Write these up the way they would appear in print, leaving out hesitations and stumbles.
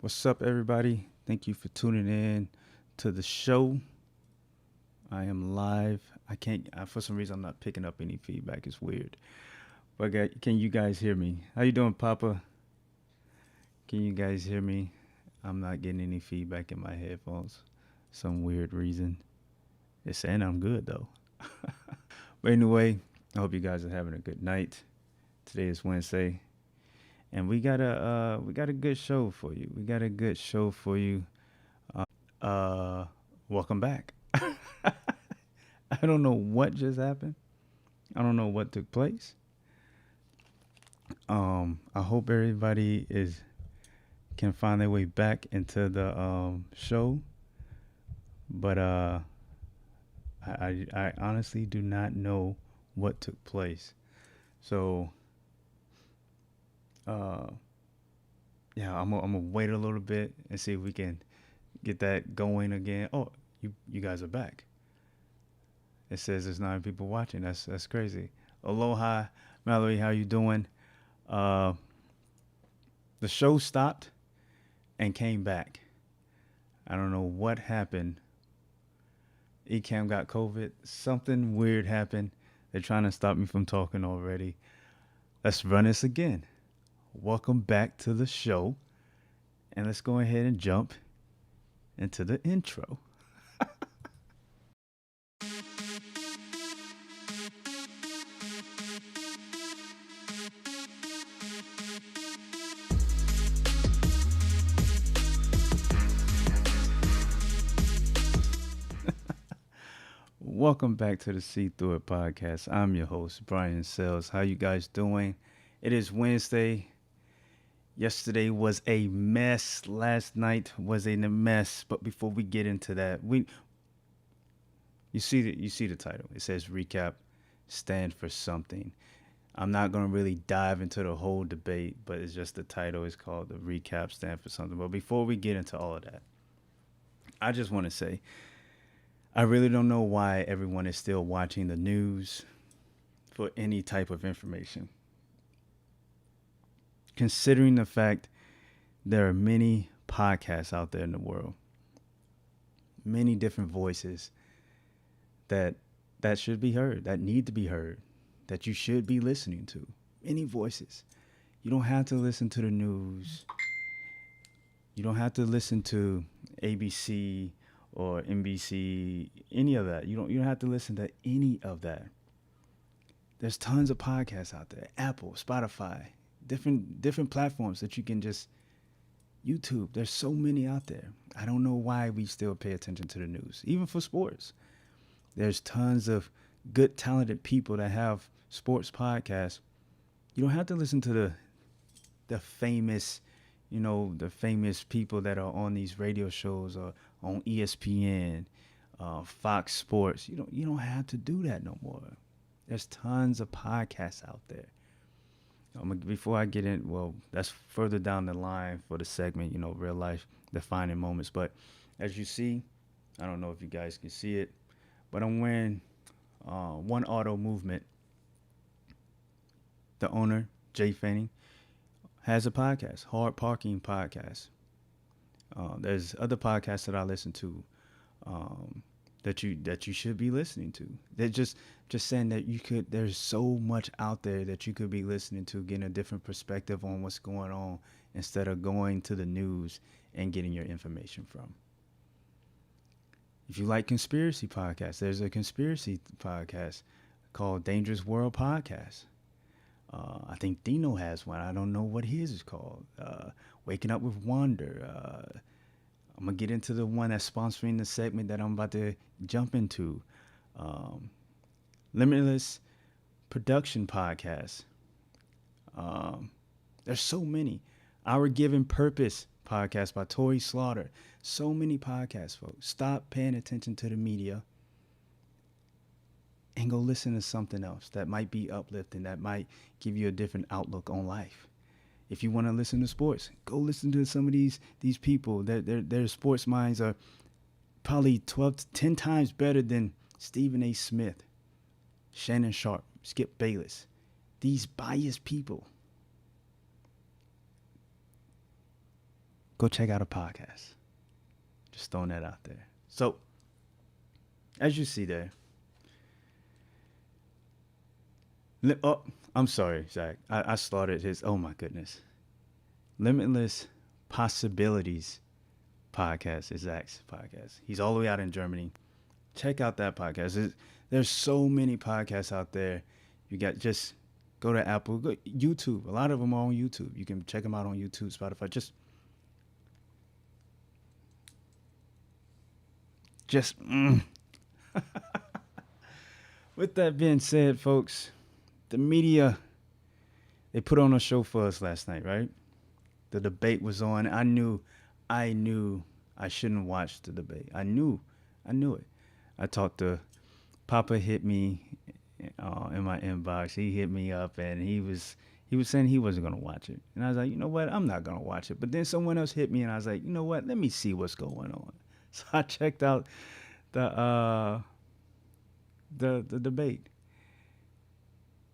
What's up, everybody? Thank you for tuning in to the show. I am live. I can't, for some reason, I'm not picking up any feedback. It's weird. But can you guys hear me? How you doing, Papa? Can you guys hear me? I'm not getting any feedback in my headphones. Some weird reason. It's saying I'm good, though. But anyway, I hope you guys are having a good night. Today is Wednesday. And we got a good show for you. We got a good show for you. Welcome back. I don't know what just happened. I don't know what took place. I hope everybody can find their way back into the show. But I honestly do not know what took place. So yeah, I'm gonna wait a little bit and see if we can get that going again. Oh, you guys are back. It says there's 9 people watching. That's crazy. Aloha, Mallory. How you doing? Uh, the show stopped and came back. I don't know what happened. Ecam got COVID. Something weird happened. They're trying to stop me from talking already. Let's run this again. Welcome back to the show. And let's go ahead and jump into the intro. Welcome back to the See Through It podcast. I'm your host, Brian Sells. How you guys doing? It is Wednesday. Yesterday was a mess. Last night was a mess. But before we get into that, you see the title. It says recap, stand for something. I'm not gonna really dive into the whole debate, but it's just the title is called the recap, stand for something. But before we get into all of that, I just want to say I really don't know why everyone is still watching the news for any type of information. Considering the fact there are many podcasts out there in the world, many different voices that should be heard, that need to be heard, that you should be listening to. Many voices. You don't have to listen to the news. You don't have to listen to ABC or NBC, any of that. You don't have to listen to any of that. There's tons of podcasts out there. Apple, Spotify, different platforms that you can just YouTube. There's so many out there. I don't know why we still pay attention to the news, even for sports. There's tons of good, talented people that have sports podcasts. You don't have to listen to the famous, the famous people that are on these radio shows or on ESPN, Fox Sports. You don't have to do that no more. There's tons of podcasts out there. Before I get in, well, that's further down the line for the segment, real life defining moments. But as you see, I don't know if you guys can see it, but I'm wearing One Auto Movement. The owner, Jay Fanning, has a podcast, Hard Parking Podcast. There's other podcasts that I listen to that you should be listening to. They're just saying that there's so much out there that you could be listening to, getting a different perspective on what's going on instead of going to the news and getting your information from. If you like conspiracy podcasts, there's a conspiracy podcast called Dangerous World Podcast. I think Dino has one. I don't know what his is called. Waking Up with Wonder. I'm going to get into the one that's sponsoring the segment that I'm about to jump into. Limitless Production Podcast. There's so many. Our Given Purpose podcast by Tori Slaughter. So many podcasts, folks. Stop paying attention to the media and go listen to something else that might be uplifting, that might give you a different outlook on life. If you want to listen to sports, go listen to some of these people. Their sports minds are probably 12 to 10 times better than Stephen A. Smith, Shannon Sharp, Skip Bayless. These biased people. Go check out a podcast. Just throwing that out there. So, as you see there, oh, I'm sorry, Zach. I slaughtered his. Oh my goodness. Limitless Possibilities podcast is Zach's podcast. He's all the way out in Germany. Check out that podcast. There's so many podcasts out there. You got just go to Apple, go YouTube. A lot of them are on YouTube. You can check them out on YouTube, Spotify. Just. With that being said, folks, the media, they put on a show for us last night, right? The debate was on. I knew I shouldn't watch the debate. I knew it. I talked to Papa, hit me in my inbox. He hit me up and he was saying he wasn't gonna watch it. And I was like, you know what? I'm not gonna watch it. But then someone else hit me and I was like, you know what? Let me see what's going on. So I checked out the debate.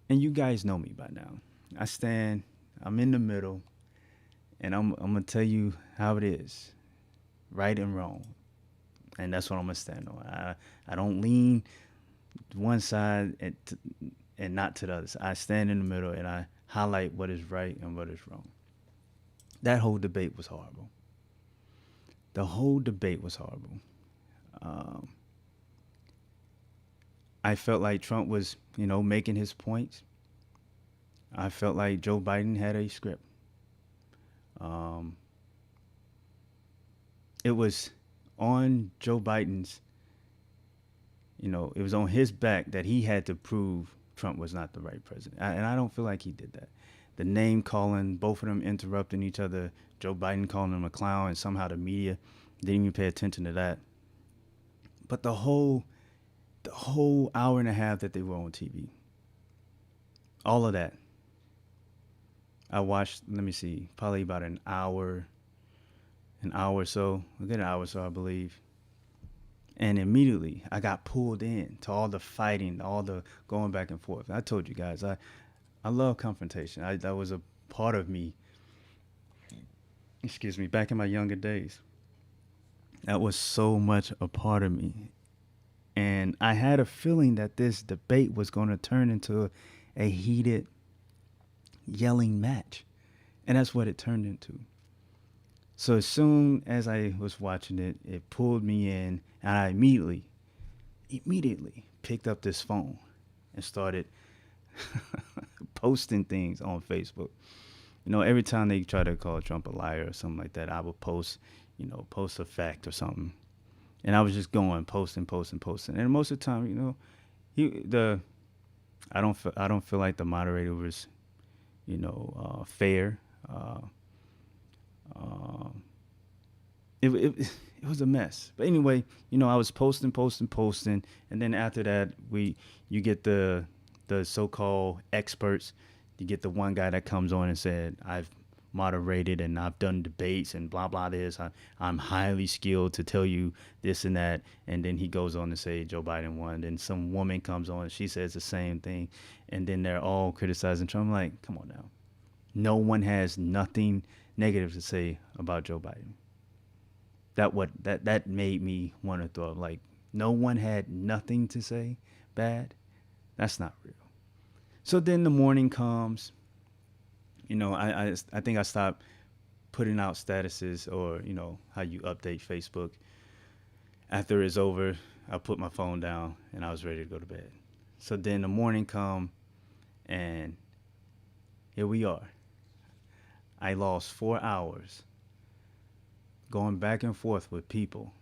And you guys know me by now. I stand I'm in the middle, and I'm gonna tell you how it is, right and wrong, and that's what I'm gonna stand on. I don't lean one side and not to the other. I stand in the middle and I highlight what is right and what is wrong. That whole debate was horrible. The whole debate was horrible. Um, I felt like Trump was, making his points. I felt like Joe Biden had a script. Um, it was on Joe Biden's, it was on his back that he had to prove Trump was not the right president. And I don't feel like he did that. The name calling, both of them interrupting each other, Joe Biden calling him a clown, and somehow the media didn't even pay attention to that. But the whole hour and a half that they were on TV, all of that, I watched. Let me see, probably about an hour or so, a good hour or so, I believe. And immediately I got pulled in to all the fighting, all the going back and forth. I told you guys, I love confrontation. That was a part of me, excuse me, back in my younger days. That was so much a part of me. And I had a feeling that this debate was going to turn into a heated yelling match. And that's what it turned into. So as soon as I was watching it, it pulled me in, and I immediately picked up this phone and started posting things on Facebook. Every time they try to call Trump a liar or something like that, I would post a fact or something, and I was just going posting, posting, posting. And most of the time, he the I don't feel like the moderator was fair. Uh, um, it was a mess. But anyway, I was posting, posting, posting, and then after that, you get the so-called experts. You get the one guy that comes on and said, "I've moderated and I've done debates and blah blah this. I'm highly skilled to tell you this and that." And then he goes on to say Joe Biden won. Then some woman comes on and she says the same thing, and then they're all criticizing Trump. I'm like, come on now. No one has nothing negative to say about Joe Biden. That made me want to throw up. Like, no one had nothing to say bad. That's not real. So then the morning comes. I think I stopped putting out statuses, or how you update Facebook. After it's over, I put my phone down and I was ready to go to bed. So then the morning come, and here we are. I lost 4 hours going back and forth with people,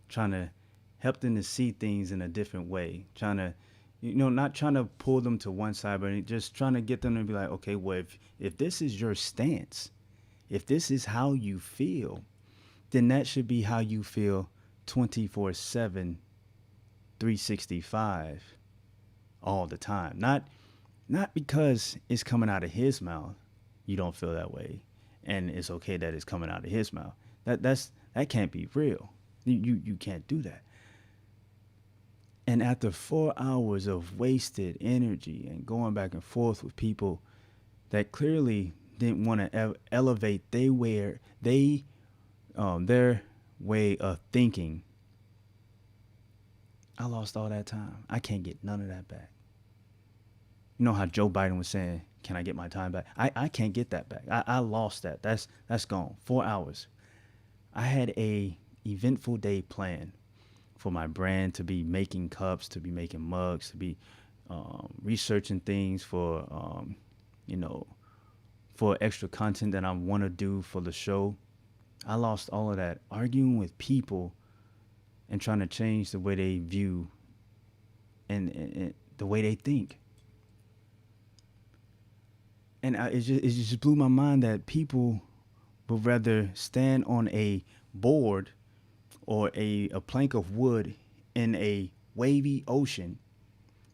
trying to help them to see things in a different way, trying to, not trying to pull them to one side, but just trying to get them to be like, okay, well, if this is your stance, if this is how you feel, then that should be how you feel 24/7, 365, all the time. Not because it's coming out of his mouth, you don't feel that way, and it's okay that it's coming out of his mouth. That can't be real. You can't do that. And after 4 hours of wasted energy and going back and forth with people that clearly didn't want to elevate their way of thinking, I lost all that time. I can't get none of that back. You know how Joe Biden was saying, "Can I get my time back?" I can't get that back. I lost that. That's gone. 4 hours. I had a eventful day planned for my brand, to be making cups, to be making mugs, to be researching things you know, for extra content that I want to do for the show. I lost all of that arguing with people and trying to change the way they view and the way they think. And it just blew my mind that people would rather stand on a board or a plank of wood in a wavy ocean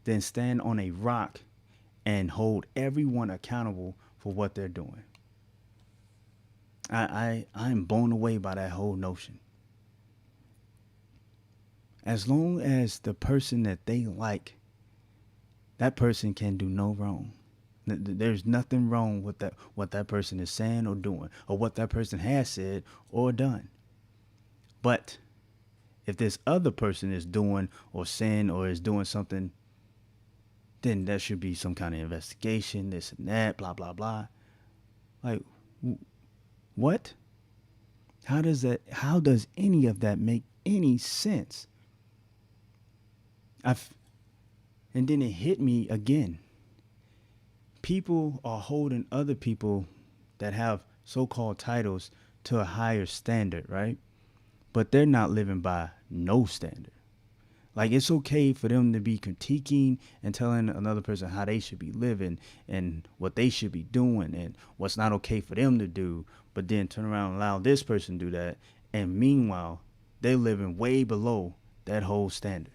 than stand on a rock and hold everyone accountable for what they're doing. I'm blown away by that whole notion. As long as the person that they like, that person can do no wrong. There's nothing wrong with that, what that person is saying or doing, or what that person has said or done. But if this other person is doing or saying or is doing something, then there should be some kind of investigation, this and that, blah, blah, blah. Like, what? How does any of that make any sense? And then it hit me again. People are holding other people that have so-called titles to a higher standard, right? But they're not living by no standard. Like, it's okay for them to be critiquing and telling another person how they should be living and what they should be doing and what's not okay for them to do, but then turn around and allow this person to do that. And meanwhile, they're living way below that whole standard.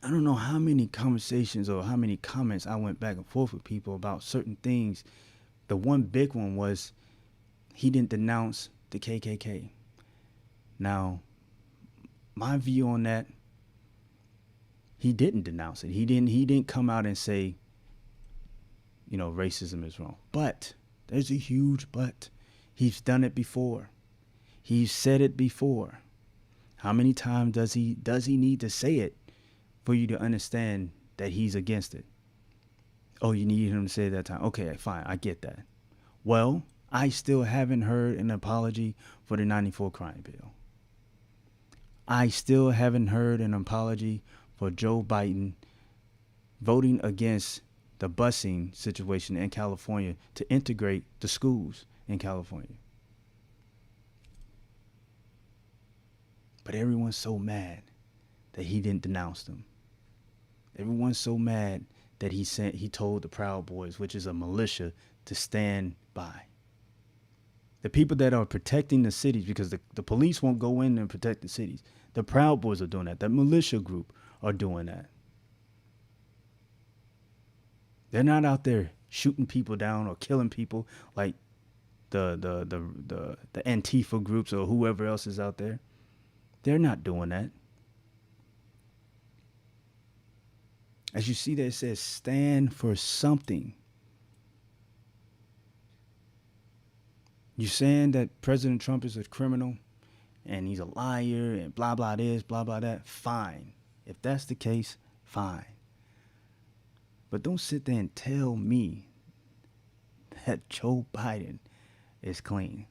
I don't know how many conversations or how many comments I went back and forth with people about certain things. The one big one was he didn't denounce the KKK. Now, my view on that, he didn't denounce it. He didn't come out and say, racism is wrong. But there's a huge but. He's done it before. He's said it before. How many times does he need to say it for you to understand that he's against it? Oh, you need him to say it that time. Okay, fine, I get that. Well, I still haven't heard an apology for the 94 crime bill. I still haven't heard an apology for Joe Biden voting against the busing situation in California to integrate the schools in California. But everyone's so mad that he didn't denounce them. Everyone's so mad that he told the Proud Boys, which is a militia, to stand by. The people that are protecting the cities, because the police won't go in and protect the cities. The Proud Boys are doing that. The militia group are doing that. They're not out there shooting people down or killing people like the Antifa groups or whoever else is out there. They're not doing that. As you see there, it says stand for something. You saying that President Trump is a criminal and he's a liar and blah, blah this, blah, blah that. Fine. If that's the case, fine. But don't sit there and tell me that Joe Biden is clean.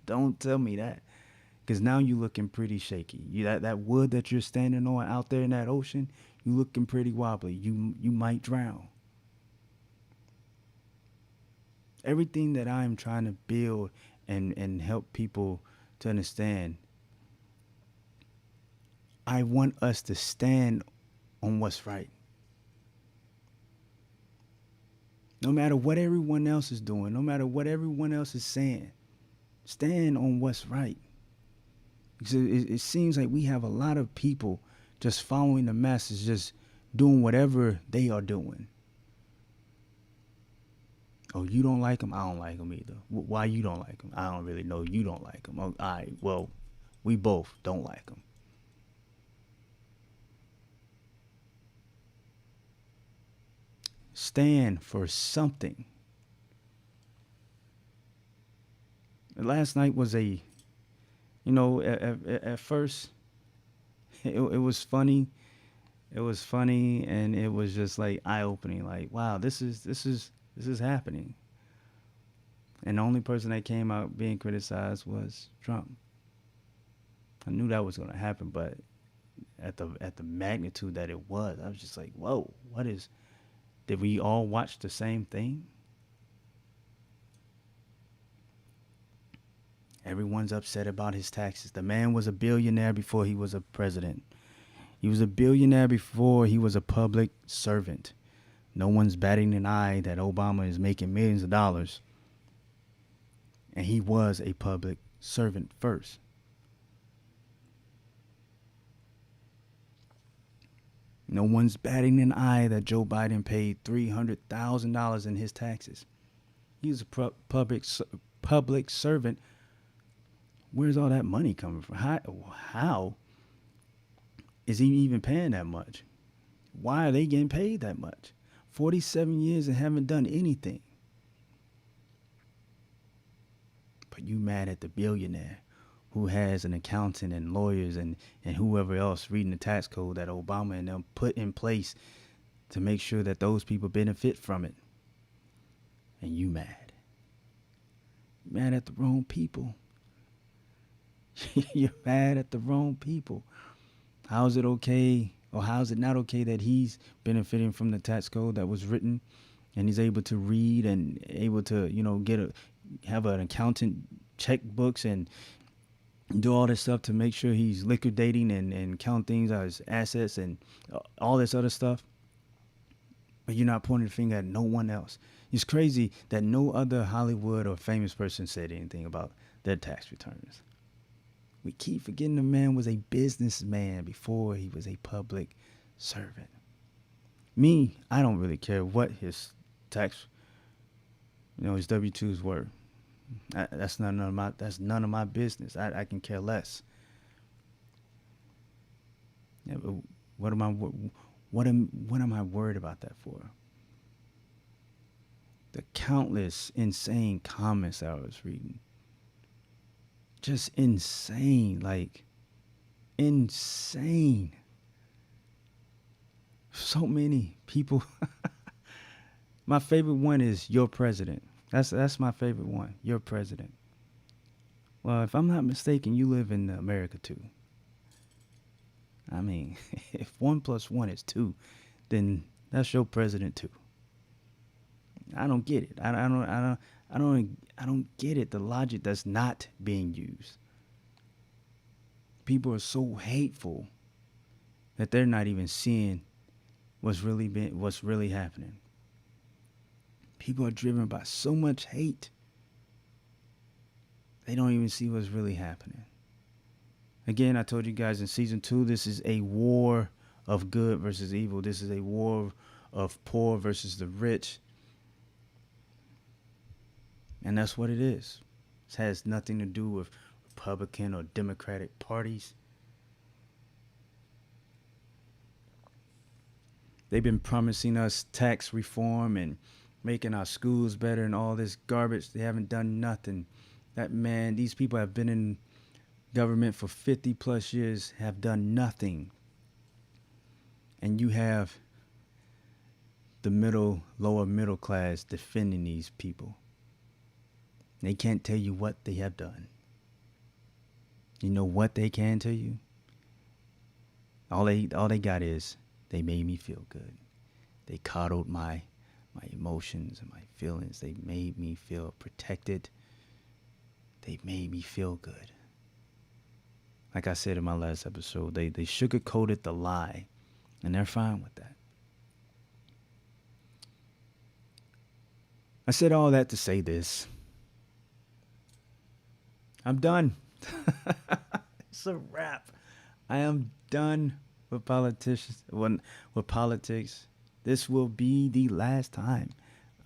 Don't tell me that. Because now you're looking pretty shaky. That wood that you're standing on out there in that ocean, you looking pretty wobbly. You might drown. Everything that I'm trying to build and help people to understand, I want us to stand on what's right. No matter what everyone else is doing, no matter what everyone else is saying, stand on what's right. Because it seems like we have a lot of people just following the masses, just doing whatever they are doing. Oh, you don't like them? I don't like them either. Why you don't like them? I don't really know. You don't like them. Oh, all right, well, we both don't like them. Stand for something. Last night was at first, it was funny. It was funny, and it was just like eye-opening. Like, wow, this is happening. And the only person that came out being criticized was Trump. I knew that was going to happen, but at the magnitude that it was, I was just like, whoa, did we all watch the same thing? Everyone's upset about his taxes. The man was a billionaire before he was a president. He was a billionaire before he was a public servant. No one's batting an eye that Obama is making millions of dollars. And he was a public servant first. No one's batting an eye that Joe Biden paid $300,000 in his taxes. He's a public servant. Where's all that money coming from? How is he even paying that much? Why are they getting paid that much? 47 years and haven't done anything. But you mad at the billionaire who has an accountant and lawyers and whoever else reading the tax code that Obama and them put in place to make sure that those people benefit from it. And you mad. Mad at the wrong people. You're mad at the wrong people. How is it okay, or how is it not okay that he's benefiting from the tax code that was written, and he's able to read and able to, have an accountant check books and do all this stuff to make sure he's liquidating and count things as assets and all this other stuff. But you're not pointing the finger at no one else. It's crazy that no other Hollywood or famous person said anything about their tax returns. We keep forgetting the man was a businessman before he was a public servant. Me, I don't really care what his tax, his W-2s were. That's none of my business. I can care less. Yeah, but what am I worried about that for? The countless insane comments that I was reading. Just insane, like insane. So many people. My favorite one is "Your President." That's my favorite one. "Your President." Well, if I'm not mistaken, you live in America too. I mean, if 1 + 1 is 2, then that's your president too. I don't get it. I don't get it. The logic that's not being used. People are so hateful that they're not even seeing what's really happening. People are driven by so much hate. They don't even see what's really happening. Again, I told you guys in season 2, this is a war of good versus evil. This is a war of poor versus the rich. And that's what it is. It has nothing to do with Republican or Democratic parties. They've been promising us tax reform and making our schools better and all this garbage. They haven't done nothing. These people have been in government for 50 plus years, have done nothing. And you have the lower middle class defending these people. They can't tell you what they have done. You know what they can tell you? All they got is, they made me feel good. They coddled my emotions and my feelings. They made me feel protected. They made me feel good. Like I said in my last episode, they sugarcoated the lie, and they're fine with that. I said all that to say this. I'm done. It's a wrap. I am done with politics. This will be the last time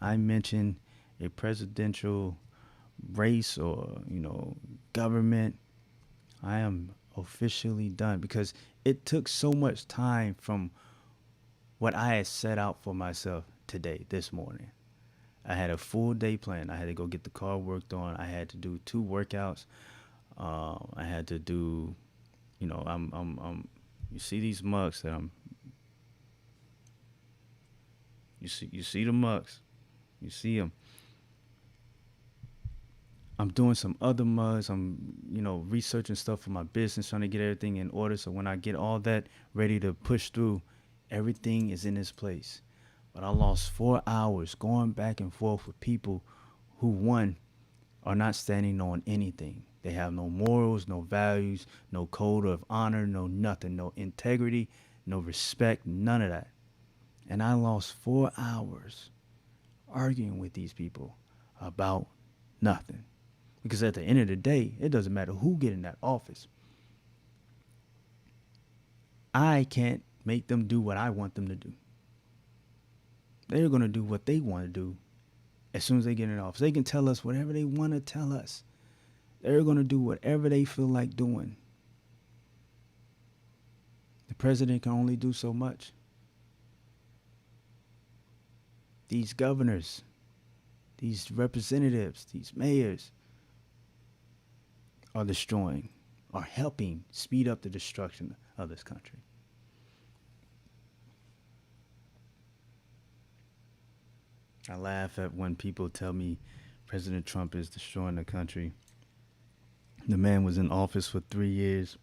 I mention a presidential race or, government. I am officially done because it took so much time from what I had set out for myself this morning. I had a full day plan. I had to go get the car worked on. I had to do 2 workouts. I had to do, you see these mugs that you see the mugs. You see them. I'm doing some other mugs. I'm, researching stuff for my business, trying to get everything in order. So when I get all that ready to push through, everything is in its place. But I lost 4 hours going back and forth with people who, one, are not standing on anything. They have no morals, no values, no code of honor, no nothing, no integrity, no respect, none of that. And I lost 4 hours arguing with these people about nothing. Because at the end of the day, it doesn't matter who get in that office. I can't make them do what I want them to do. They're going to do what they want to do as soon as they get in office. They can tell us whatever they want to tell us. They're going to do whatever they feel like doing. The president can only do so much. these governors, these representatives, these mayors are destroying, are helping speed up the destruction of this country. I laugh at when people tell me President Trump is destroying the country. The man was in office for 3 years.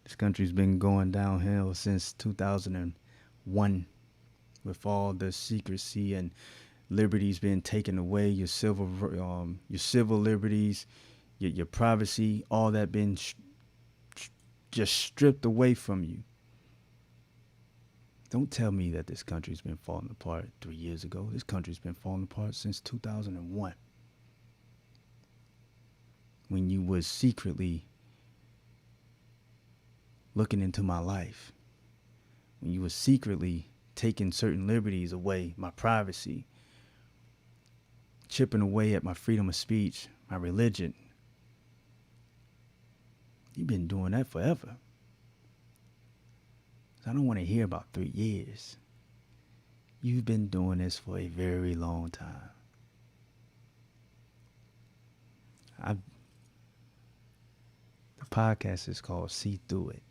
This country's been going downhill since 2001 with all the secrecy and liberties being taken away, your civil liberties, your privacy, all that being just stripped away from you. Don't tell me that this country's been falling apart 3 years ago. This country's been falling apart since 2001. When you was secretly looking into my life. When you was secretly taking certain liberties away, my privacy, chipping away at my freedom of speech, my religion. You've been doing that forever. I don't want to hear about 3 years. You've been doing this for a very long time. The podcast is called See Through It.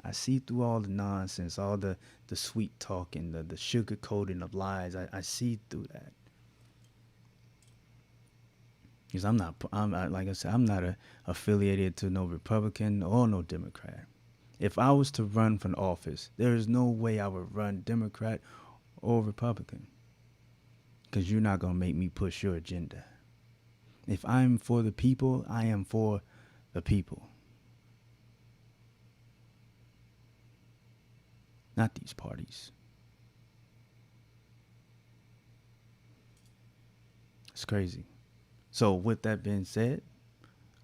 I see through all the nonsense, all the sweet talking, the sugar coating of lies. I see through that. Because like I said, I'm not affiliated to no Republican or no Democrat. If I was to run for office, there is no way I would run Democrat or Republican. Because you're not going to make me push your agenda. If I'm for the people, I am for the people. Not these parties. It's crazy. So with that being said,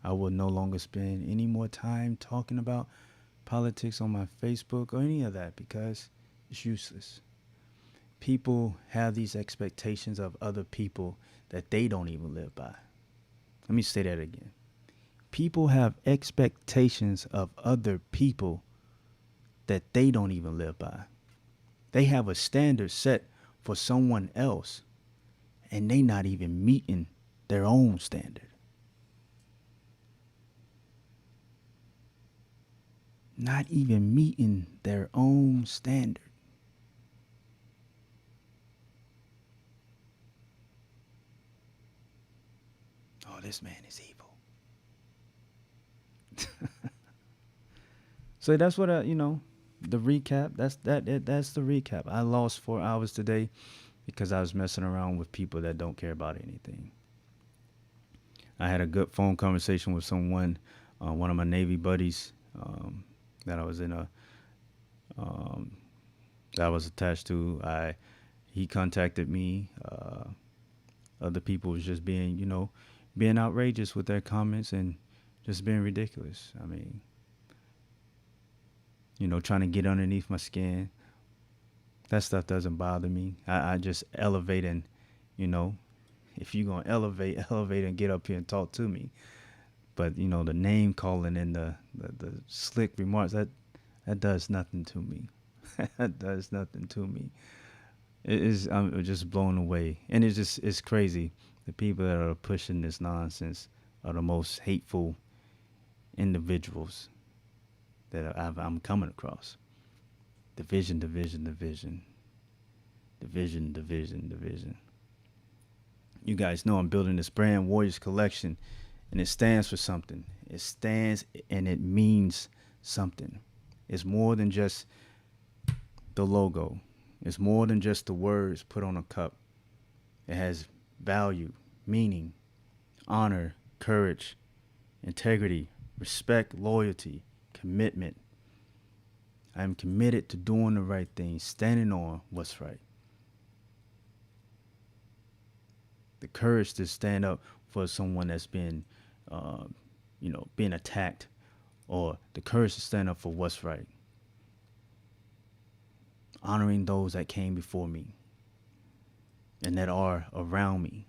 I will no longer spend any more time talking about politics on my Facebook or any of that because it's useless. People have these expectations of other people that they don't even live by. Let me say that again. People have expectations of other people that they don't even live by. They have a standard set for someone else and they not even meeting their own standard. Not even meeting their own standard. Oh, this man is evil. So that's what the recap. That's the recap. I lost 4 hours today because I was messing around with people that don't care about anything. I had a good phone conversation with someone, one of my Navy buddies, that I was that I was attached to. He contacted me. Other people was just being outrageous with their comments and just being ridiculous. I mean, trying to get underneath my skin. That stuff doesn't bother me. I just elevate and, if you're going to elevate and get up here and talk to me. But, the name calling and the slick remarks, that does nothing to me. That does nothing to me. I'm just blown away. And it's crazy. The people that are pushing this nonsense are the most hateful individuals that I'm coming across. Division. You guys know I'm building this brand, Warriors Collection, and it stands for something. It stands and it means something. It's more than just the logo. It's more than just the words put on a cup. It has value, meaning, honor, courage, integrity, respect, loyalty, commitment. I am committed to doing the right thing, standing on what's right. The courage to stand up for someone that's been, being attacked, or the courage to stand up for what's right. Honoring those that came before me and that are around me.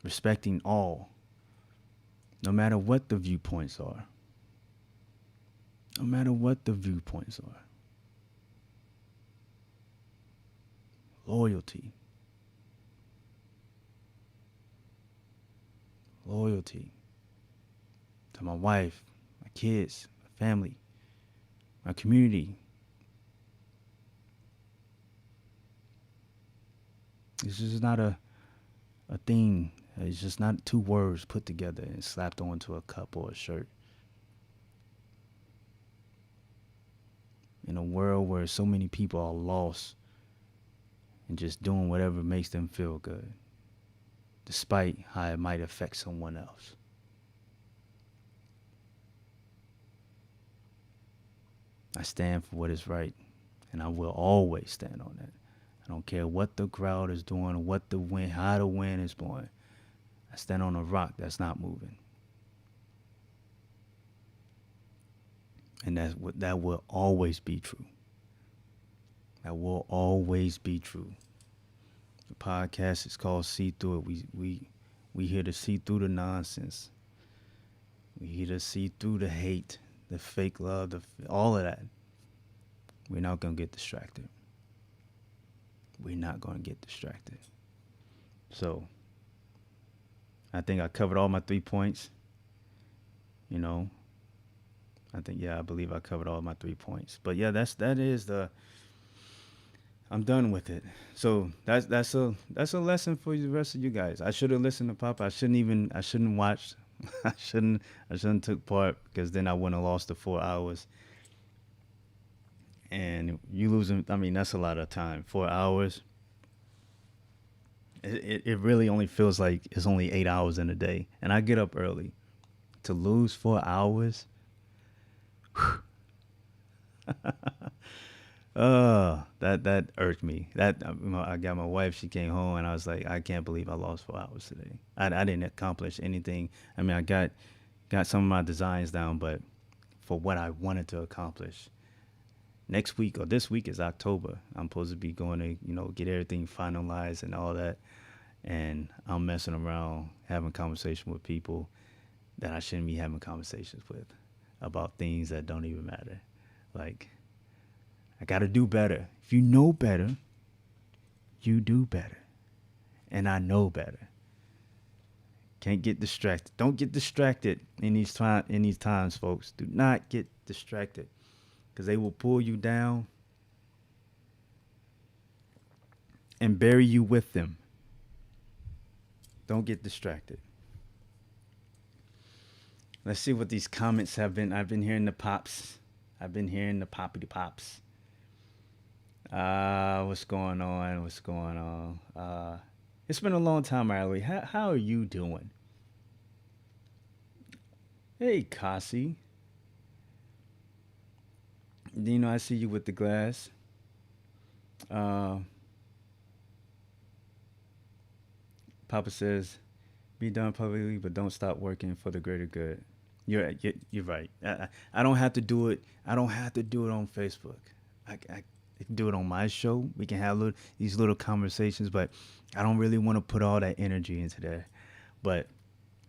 Respecting all, no matter what the viewpoints are. No matter what the viewpoints are. Loyalty. Loyalty to my wife, my kids, my family, my community. It's just not a thing. It's just not two words put together and slapped onto a cup or a shirt. In a world where so many people are lost and just doing whatever makes them feel good, despite how it might affect someone else. I stand for what is right, and I will always stand on that. I don't care what the crowd is doing or what the wind, how the wind is blowing. I stand on a rock that's not moving. And that will always be true. That will always be true. The podcast is called See Through It. We here to see through the nonsense. We here to see through the hate, the fake love, all of that. We're not gonna get distracted. We're not gonna get distracted. So I think I covered all my 3 points. You know, I believe I covered all my 3 points. But yeah, that is the. I'm done with it. So that's a lesson for the rest of you guys. I should have listened to Papa. I shouldn't watch. I shouldn't took part, because then I wouldn't have lost the 4 hours. And you losing. I mean, that's a lot of time. 4 hours. It really only feels like it's only 8 hours in a day, and I get up early. To lose 4 hours. That irked me. I got my wife. She came home, and I was like, I can't believe I lost 4 hours today. I didn't accomplish anything. I mean, I got some of my designs down, but for what I wanted to accomplish. Next week or this week is October. I'm supposed to be going to get everything finalized and all that, and I'm messing around having conversation with people that I shouldn't be having conversations with about things that don't even matter. Like, I got to do better. If you know better, you do better. And I know better. Can't get distracted. Don't get distracted in these times, folks. Do not get distracted, because they will pull you down and bury you with them. Don't get distracted. Let's see what these comments have been. I've been hearing the pops. I've been hearing the poppity pops. What's going on? What's going on? It's been a long time, Riley. How are you doing? Hey, Kasi. I see you with the glass. Papa says, be done publicly, but don't stop working for the greater good. You're right. I don't have to do it. I don't have to do it on Facebook. I can do it on my show. We can have these little conversations, but I don't really want to put all that energy into there. But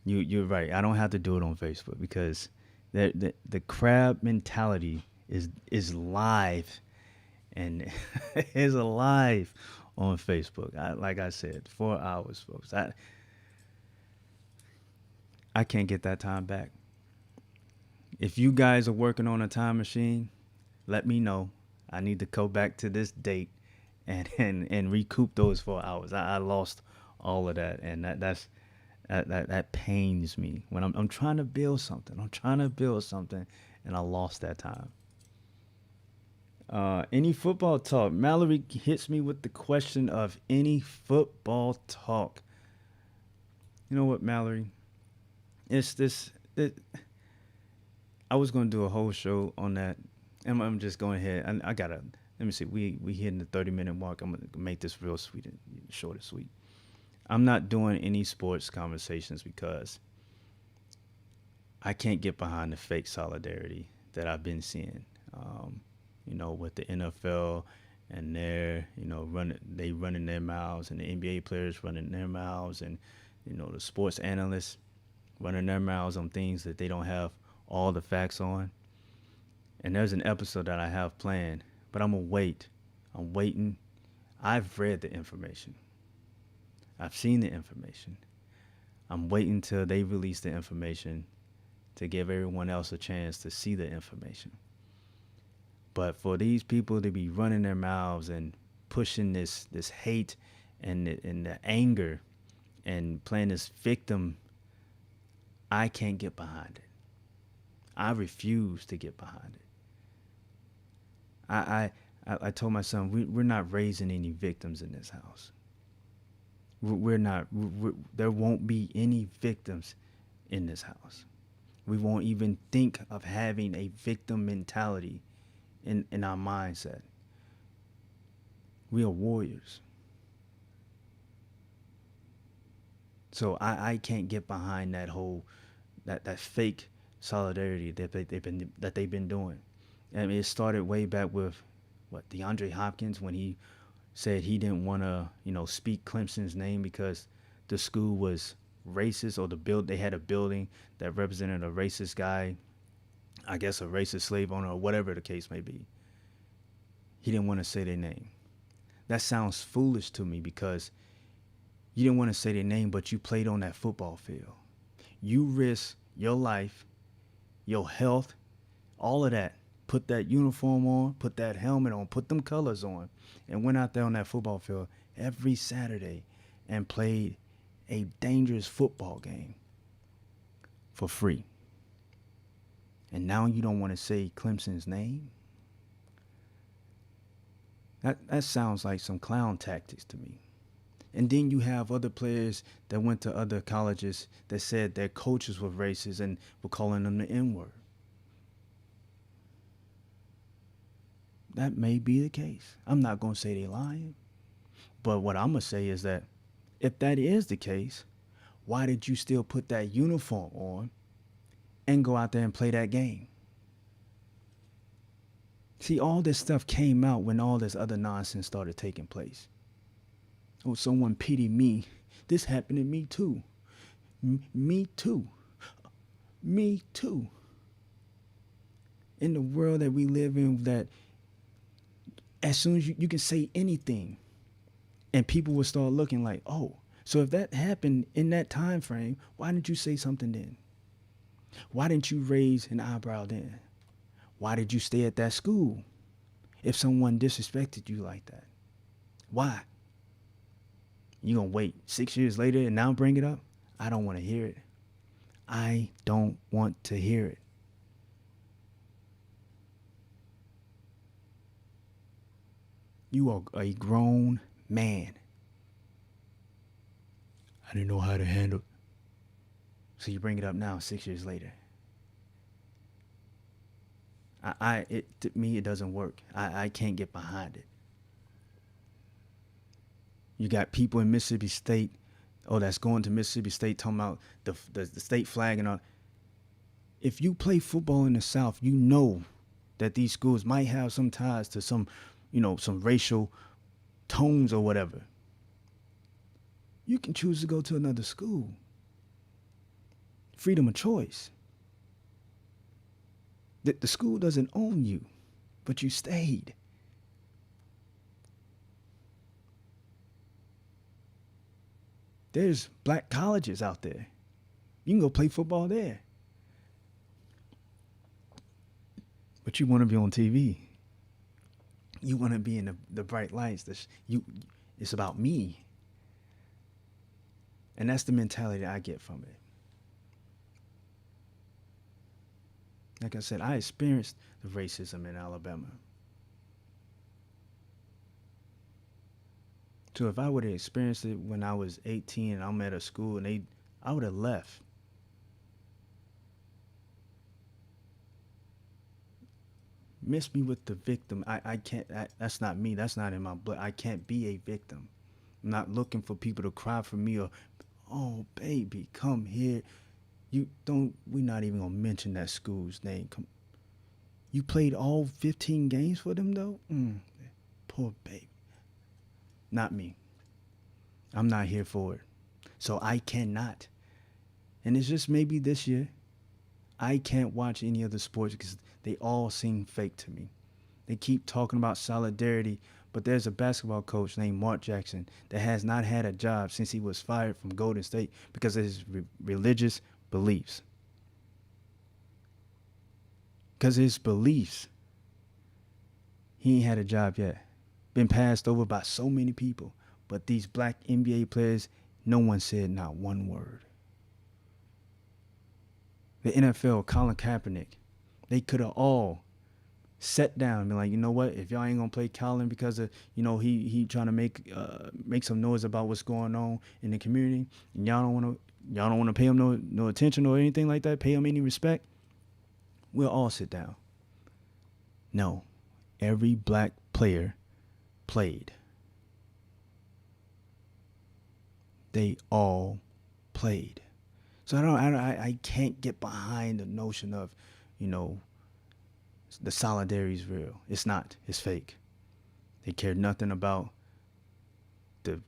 you're right. I don't have to do it on Facebook, because the crab mentality is live, and is alive on Facebook. Like I said, 4 hours, folks. I can't get that time back. If you guys are working on a time machine, let me know. I need to go back to this date and recoup those 4 hours. I lost all of that, and that pains me when I'm trying to build something. And I lost that time. Any football talk? Mallory hits me with the question of any football talk. You know what, Mallory? I was going to do a whole show on that, and I'm just going ahead. I gotta, let me see. We hitting the 30-minute mark. I'm gonna make this real sweet and short and sweet. I'm not doing any sports conversations, because I can't get behind the fake solidarity that I've been seeing. With the NFL and their, running their mouths, and the NBA players running their mouths, and the sports analysts running their mouths on things that they don't have all the facts on. And there's an episode that I have planned, but I'm gonna wait. I'm waiting. I've read the information. I've seen the information. I'm waiting till they release the information to give everyone else a chance to see the information. But for these people to be running their mouths and pushing this hate and the anger and playing this victim, I can't get behind it. I refuse to get behind it. I told my son, we're not raising any victims in this house. We're not. There won't be any victims in this house. We won't even think of having a victim mentality in our mindset. We are warriors. So I can't get behind that whole that fake solidarity that they've been doing. I mean, it started way back with what DeAndre Hopkins when he said he didn't want to speak Clemson's name because the school was racist, or they had a building that represented a racist guy, I guess a racist slave owner or whatever the case may be. He didn't want to say their name. That sounds foolish to me because you didn't want to say their name, but you played on that football field. You risked your life, your health, all of that. Put that uniform on, put that helmet on, put them colors on, and went out there on that football field every Saturday and played a dangerous football game for free. And now you don't want to say Clemson's name? That sounds like some clown tactics to me. And then you have other players that went to other colleges that said their coaches were racist and were calling them the N-word. That may be the case. I'm not going to say they're lying. But what I'm going to say is that if that is the case, why did you still put that uniform on and go out there and play that game? See, all this stuff came out when all this other nonsense started taking place. Oh, someone pity me. This happened to me too. Me too. Me too. In the world that we live in, that as soon as you can say anything and people will start looking like, oh, so if that happened in that time frame, why didn't you say something then? Why didn't you raise an eyebrow then? Why did you stay at that school if someone disrespected you like that? Why? You gonna wait 6 years later and now bring it up? I don't want to hear it. I don't want to hear it. You are a grown man. I didn't know how to handle it. So you bring it up now, 6 years later. To me, it doesn't work. I can't get behind it. You got people in Mississippi State, that's going to Mississippi State talking about the state flag and all. If you play football in the South, you know that these schools might have some ties to some racial tones or whatever. You can choose to go to another school. Freedom of choice. The school doesn't own you, but you stayed. There's black colleges out there. You can go play football there. But you want to be on TV. You want to be in the bright lights. It's about me. And that's the mentality I get from it. Like I said, I experienced the racism in Alabama. So if I would have experienced it when I was 18 and I'm at a school and I would have left. Miss me with the victim. I can't, that's not me. That's not in my blood. I can't be a victim. I'm not looking for people to cry for me or, oh, baby, come here. We're not even going to mention that school's name. You played all 15 games for them, though? Poor baby. Not me. I'm not here for it. So I cannot. And it's just maybe this year. I can't watch any other sports because they all seem fake to me. They keep talking about solidarity, but there's a basketball coach named Mark Jackson that has not had a job since he was fired from Golden State because of his religious beliefs. Because of his beliefs, he ain't had a job yet. Been passed over by so many people. But these black NBA players, no one said not one word. The NFL, Colin Kaepernick, they could have all sat down and be like, you know what? If y'all ain't gonna play Colin because of he trying to make some noise about what's going on in the community, and y'all don't want to pay him no attention or anything like that, pay him any respect, we'll all sit down. No, every black player played. They all played. So I can't get behind the notion of, you know, the solidarity is real. It's not. It's fake. They care nothing about the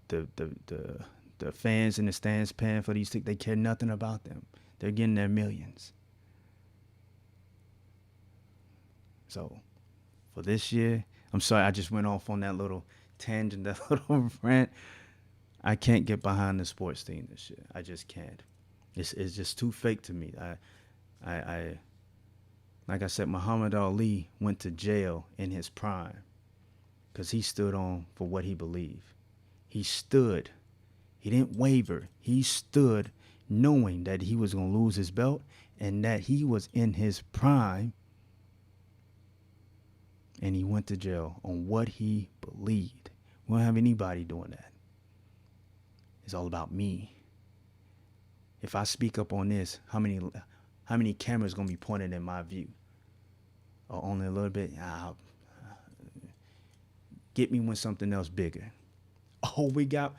fans in the stands paying for these tickets. They care nothing about them. They're getting their millions. So for this year, I'm sorry I just went off on that little tangent, that little rant. I can't get behind the sports team this year. I just can't. It's just too fake to me. I like I said, Muhammad Ali went to jail in his prime because he stood on for what he believed. He stood. He didn't waver. He stood knowing that he was going to lose his belt and that he was in his prime, and he went to jail on what he believed. We don't have anybody doing that. It's all about me. If I speak up on this, how many cameras gonna be pointed in my view? Or only a little bit? Get me when something else bigger. Oh, we got,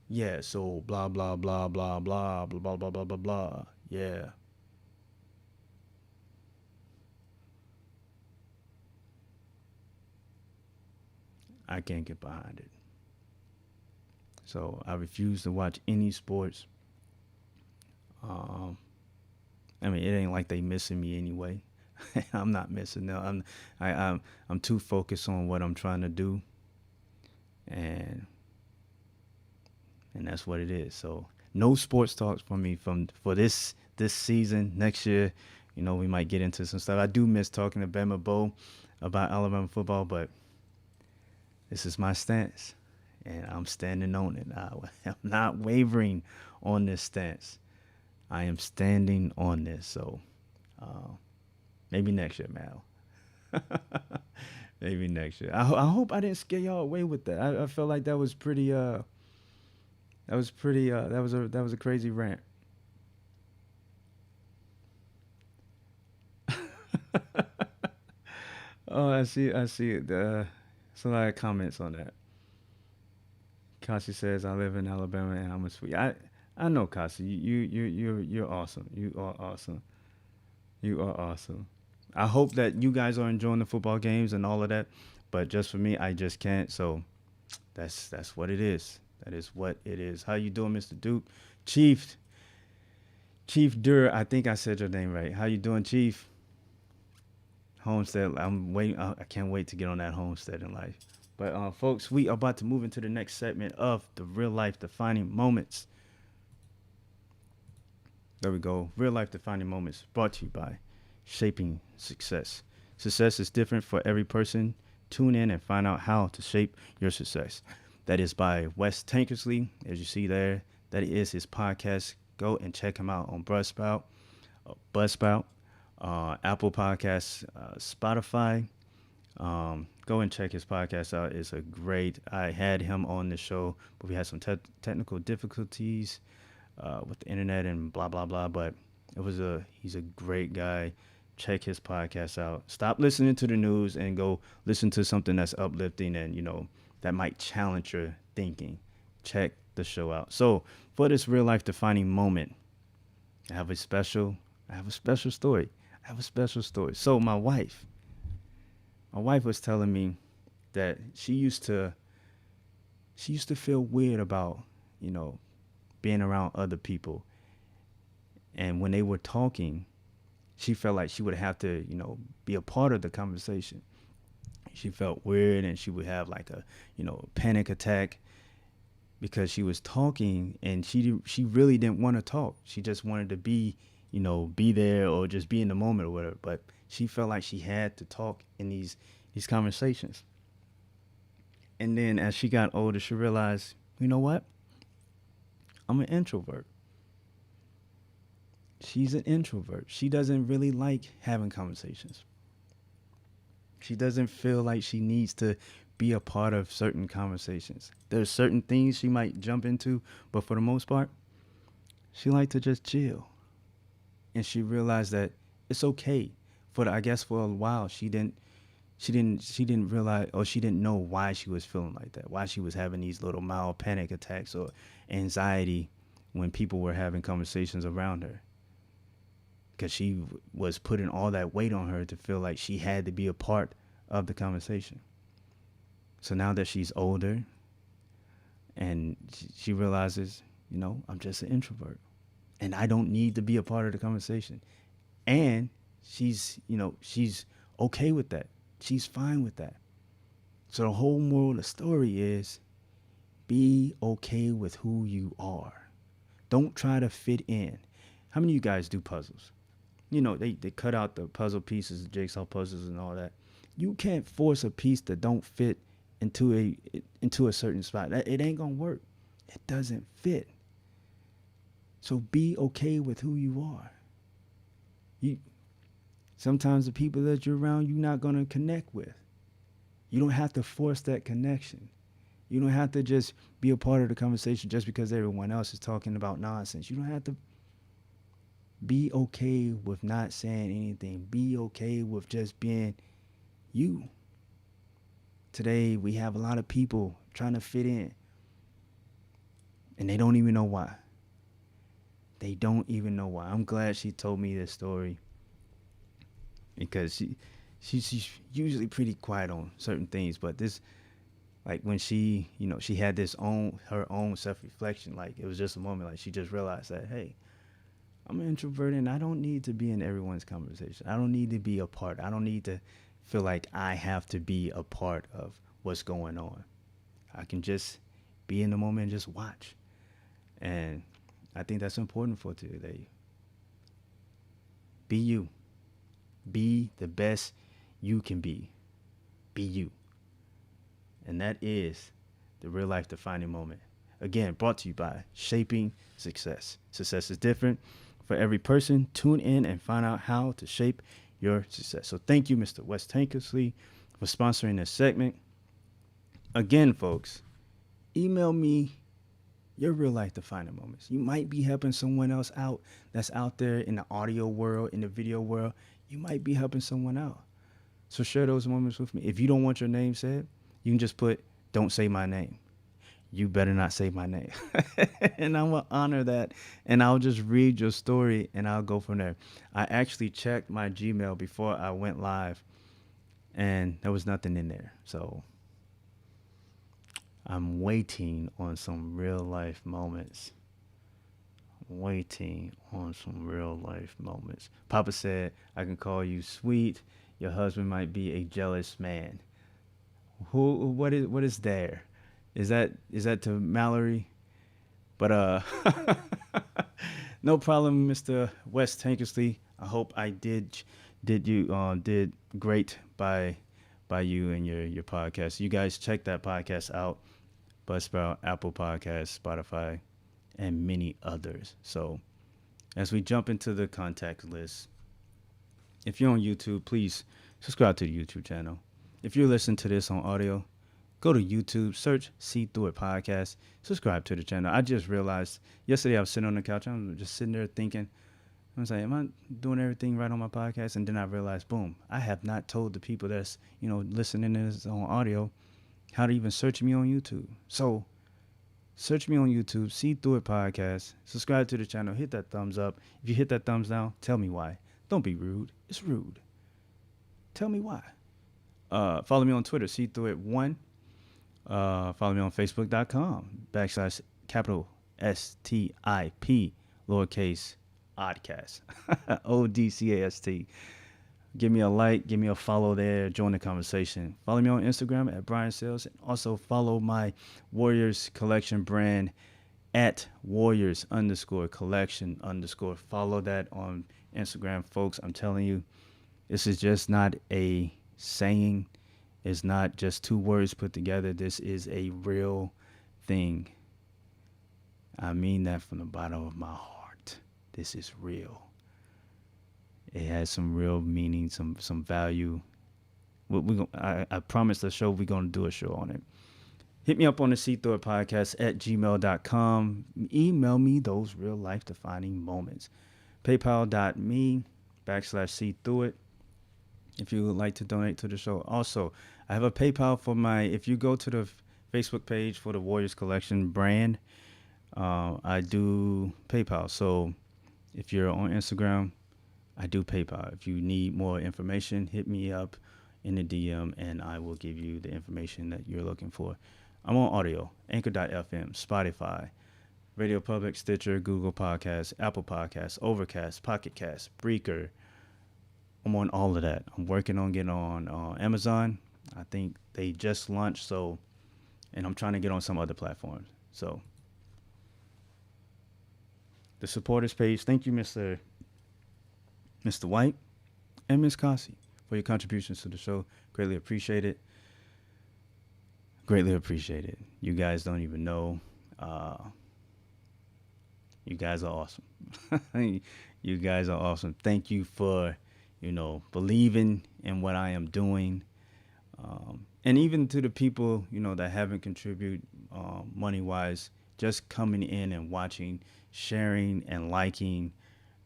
yeah. So blah blah blah blah blah blah blah blah blah blah blah. Yeah. I can't get behind it. So I refuse to watch any sports. Um, I mean, it ain't like they missing me anyway. I'm not missing them. I'm too focused on what I'm trying to do, and that's what it is. So no sports talks for me for this season. Next year, we might get into some stuff. I do miss talking to Bama Bo about Alabama football, but this is my stance, and I'm standing on it. I'm not wavering on this stance. I am standing on this. So maybe next year, Mal. Maybe next year. I hope I didn't scare y'all away with that. I felt like that was pretty. That was a crazy rant. Oh, I see it. So a lot of comments on that. Kasi says, "I live in Alabama and I'm a sweet." I know, Kasi. You're awesome. You are awesome. You are awesome. I hope that you guys are enjoying the football games and all of that, but just for me, I just can't. So that's what it is. That is what it is. How you doing, Mr. Duke? Chief Dur, I think I said your name right. How you doing, Chief? Homestead. I'm waiting. I can't wait to get on that homestead in life. But folks, we are about to move into the next segment of the real life defining moments. There we go. Real life defining moments brought to you by Shaping Success. Success is different for every person. Tune in and find out how to shape your success. That is by Wes Tankersley. As you see there, that is his podcast. Go and check him out on Buzzsprout, Apple Podcasts, Spotify. Go and check his podcast out. It's a great. I had him on the show, but we had some technical difficulties with the internet and blah blah blah. But he's a great guy. Check his podcast out. Stop listening to the news and go listen to something that's uplifting and that might challenge your thinking. Check the show out. So for this real life defining moment, I have a special story. So my wife was telling me that she used to feel weird about, being around other people. And when they were talking, she felt like she would have to, be a part of the conversation. She felt weird, and she would have like a, panic attack because she was talking, and she really didn't want to talk. She just wanted to be, be there or just be in the moment or whatever. But she felt like she had to talk in these conversations. And then as she got older, she realized, you know what? I'm an introvert. She's an introvert. She doesn't really like having conversations. She doesn't feel like she needs to be a part of certain conversations. There's certain things she might jump into, but for the most part, she likes to just chill. And she realized that it's okay. I guess for a while she didn't realize, or she didn't know why she was feeling like that, why she was having these little mild panic attacks or anxiety when people were having conversations around her, because she was putting all that weight on her to feel like she had to be a part of the conversation. So now that she's older and she realizes, I'm just an introvert and I don't need to be a part of the conversation. And she's okay with that. She's fine with that. So the whole moral of the story is be okay with who you are. Don't try to fit in. How many of you guys do puzzles? They cut out the puzzle pieces, the jigsaw puzzles and all that. You can't force a piece that don't fit into a certain spot. It ain't gonna work. It doesn't fit. So be okay with who you are. Sometimes the people that you're around, you're not gonna connect with. You don't have to force that connection. You don't have to just be a part of the conversation just because everyone else is talking about nonsense. You don't have to. Be okay with not saying anything. Be okay with just being you. Today, we have a lot of people trying to fit in, and they don't even know why. They don't even know why. I'm glad she told me this story, because she's usually pretty quiet on certain things, but this, like when she had her own self-reflection, like it was just a moment, like she just realized that, hey, I'm an introvert and I don't need to be in everyone's conversation. I don't need to be a part. I don't need to feel like I have to be a part of what's going on. I can just be in the moment and just watch. And I think that's important for today. Be you. Be the best you can be. Be you. And that is the real life defining moment. Again, brought to you by Shaping Success. Success is different for every person. Tune in and find out how to shape your success. So thank you, Mr. Wes Tankersley, for sponsoring this segment. Again, folks, email me your real life defining moments. You might be helping someone else out that's out there in the audio world, in the video world. You might be helping someone out. So share those moments with me. If you don't want your name said, you can just put, don't say my name. You better not say my name. And I will honor that. And I'll just read your story and I'll go from there. I actually checked my Gmail before I went live and there was nothing in there. So I'm waiting on some real life moments. Papa said, I can call you sweet. Your husband might be a jealous man. What is there? Is that to Mallory? But no problem, Mr. Wes Tankersley. I hope I did great by you and your podcast. You guys check that podcast out. Buzzsprout, Apple Podcasts, Spotify, and many others. So as we jump into the contact list, if you're on YouTube, please subscribe to the YouTube channel. If you're listening to this on audio, go to YouTube, search See Through It Podcast, subscribe to the channel. I just realized yesterday I was sitting on the couch. I was just sitting there thinking, I was like, am I doing everything right on my podcast? And then I realized, boom, I have not told the people that's, listening to this on audio how to even search me on YouTube. So search me on YouTube, See Through It Podcast, subscribe to the channel, hit that thumbs up. If you hit that thumbs down, tell me why. Don't be rude. It's rude. Tell me why. Follow me on Twitter, SeeThroughIt1. Follow me on Facebook.com/capital STIP lowercase Oddcast. ODCAST. Give me a like, give me a follow there, join the conversation. Follow me on Instagram at Brian Sales, and also follow my Warriors Collection brand at Warriors underscore collection underscore. Follow that on Instagram, folks. I'm telling you, this is just not a saying. It's not just two words put together. This is a real thing. I mean that from the bottom of my heart. This is real. It has some real meaning, some value. I promise the show we're gonna do a show on it. Hit me up on the SeeThroughIt podcast at gmail.com. Email me those real life defining moments. PayPal.me/SeeThroughIt if you would like to donate to the show. Also, I have a PayPal for if you go to the Facebook page for the Warriors Collection brand, I do PayPal. So if you're on Instagram, I do PayPal. If you need more information, hit me up in the DM and I will give you the information that you're looking for. I'm on audio, Anchor.fm, Spotify, Radio Public, Stitcher, Google Podcasts, Apple Podcasts, Overcast, Pocket Cast, Breaker. I'm on all of that. I'm working on getting on Amazon. I think they just launched, and I'm trying to get on some other platforms. So the supporters page, thank you, Mr. White and Miss Kasi, for your contributions to the show. Greatly appreciate it. Greatly appreciate it. You guys don't even know. You guys are awesome. You guys are awesome. Thank you for, believing in what I am doing. And even to the people, that haven't contributed money-wise, just coming in and watching, sharing and liking,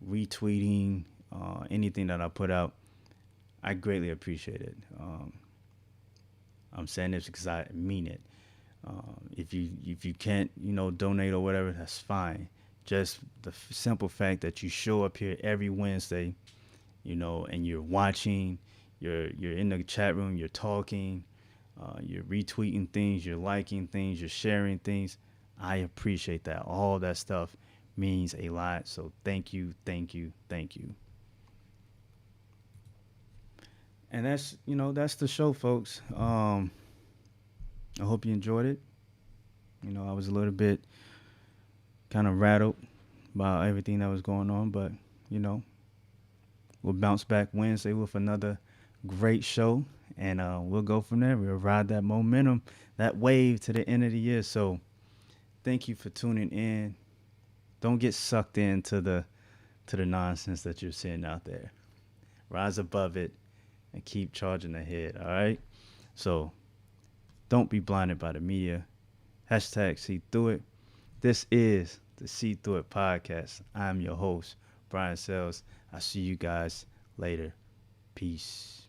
retweeting, anything that I put out, I greatly appreciate it. I'm saying this because I mean it. If you can't, donate or whatever, that's fine. Just the simple fact that you show up here every Wednesday, and you're watching, you're in the chat room, you're talking, you're retweeting things, you're liking things, you're sharing things. I appreciate that. All that stuff means a lot. So thank you, thank you, thank you. And that's the show, folks. I hope you enjoyed it. I was a little bit kind of rattled by everything that was going on, but we'll bounce back Wednesday with another great show, and we'll go from there. We'll ride that momentum, that wave to the end of the year. So thank you for tuning in. Don't get sucked into the nonsense that you're seeing out there. Rise above it and keep charging ahead, all right? So don't be blinded by the media. Hashtag See Through It. This is the See Through It podcast. I'm your host, Brian Sells. I'll see you guys later. Peace.